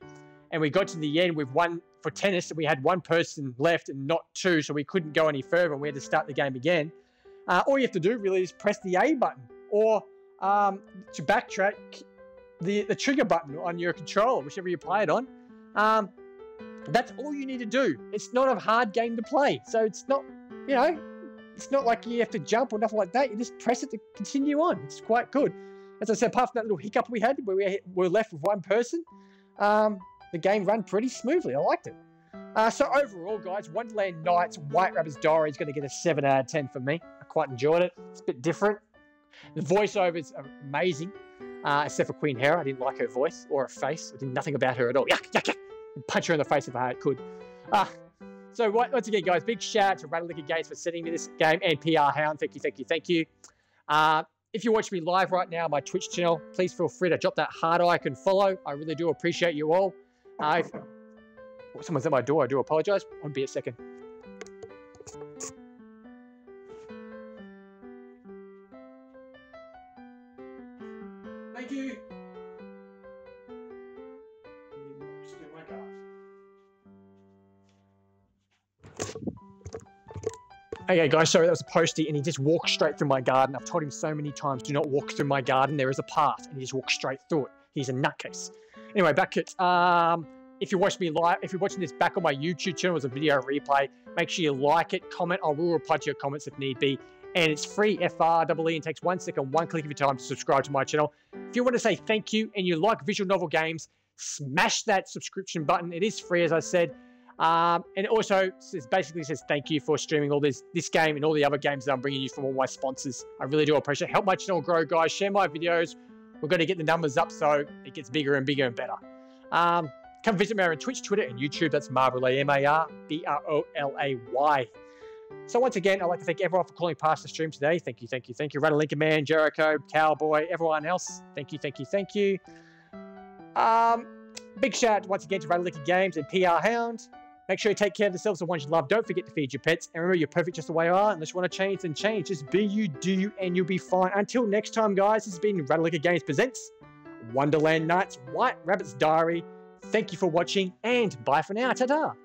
And we got to the end with 1 for tennis and we had 1 person left and not 2, so we couldn't go any further and we had to start the game again. All you have to do really is press the A button or to backtrack the trigger button on your controller, whichever you play it on. That's all you need to do. It's not a hard game to play, so it's not, it's not like you have to jump or nothing like that. You just press it to continue on. It's quite good. As I said, apart from that little hiccup we had where we were left with 1 person, the game ran pretty smoothly. I liked it. So overall, guys, Wonderland Nights White Rabbit's Diary is going to get a 7 out of 10 for me. I quite enjoyed it. It's a bit different. The voiceover is amazing, except for Queen Hera. I didn't like her voice or her face. I did nothing about her at all. Yuck, yuck, yuck. I'd punch her in the face if I could. So once again, guys, big shout out to Ratalaika Games for sending me this game and PR Hound. Thank you, thank you, thank you. If you're watching me live right now on my Twitch channel, please feel free to drop that heart icon follow. I really do appreciate you all. Someone's at my door. I do apologize. I'll be a second. Thank you. Okay, guys, sorry, that was a postie, and he just walked straight through my garden. I've told him so many times, do not walk through my garden. There is a path, and he just walked straight through it. He's a nutcase. Anyway, back at if you're watching me live, if you're watching this back on my YouTube channel as a video replay, make sure you like it, comment. I will reply to your comments if need be. And it's free, FREE, and takes 1 second, 1 click of your time to subscribe to my channel. If you want to say thank you and you like visual novel games, smash that subscription button. It is free, as I said. And it also basically says thank you for streaming all this game and all the other games that I'm bringing you from all my sponsors. I really do appreciate it. Help my channel grow, guys. Share my videos. We're going to get the numbers up so it gets bigger and bigger and better. Come visit me on Twitch, Twitter, and YouTube. That's Marbrolay, MARBROLAY. So once again, I'd like to thank everyone for calling past the stream today. Thank you, thank you, thank you. Ratalaika Man, Jericho, Cowboy, everyone else. Thank you, thank you, thank you. Big shout out once again to Ratalaika Games and PR Hound. Make sure you take care of yourselves and ones you love. Don't forget to feed your pets. And remember, you're perfect just the way you are. Unless you want to change, then change. Just be you, do you, and you'll be fine. Until next time, guys, this has been Ratalaika Games Presents Wonderland Nights White Rabbit's Diary. Thank you for watching, and bye for now. Ta-ta!